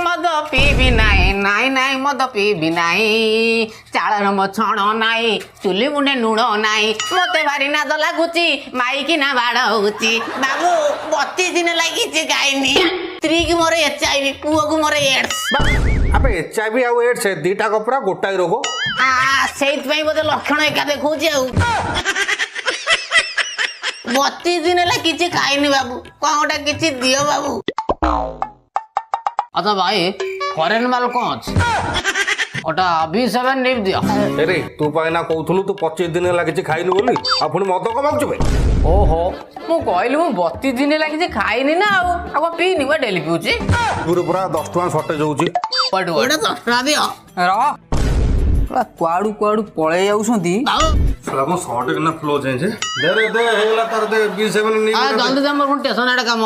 मद पीबी नाई नाई नाई मद पीबी नाई चालन मो छण नाई चुली मुंडे लुण नाई मते भारी नाद लागुची माइकी ना बाड़ होउची बाबू 32 दिन लागिची गाइनी स्त्री की मोर एचआईवी पुओ को मोर एड्स अबे एचआईवी आउ एड्स दीटा कपड़ा गोटाई रोग आ सेइत पई बोते लक्षण एका देखौची आउ 32 दिन ला किछि खाइनी बाबू कोटा किछि दियो बाबू अच्छा भाई फॉरेन माल कौन अछि ओटा अभी 7 निप दियो अरे तू पाइना कहथुलु तू 25 दिन लागे खाइनु बोली आ पुणी मद कमाउछु बे ओहो मु कहली मु 32 दिन लागिछि खाइनी ना आगो पीनी बा डेली पिउछि पूरा पूरा 10 टका शॉर्टेज होउची पडो ओटा 10 टका दियो कुआड़ू कुआड़ू पळे जाउछंती साला मो शॉर्टेज ना फ्लो चेंज दे रे दे हेला तार दे B7 नहीं आ जल्दी जा मोर स्टेशन आडे काम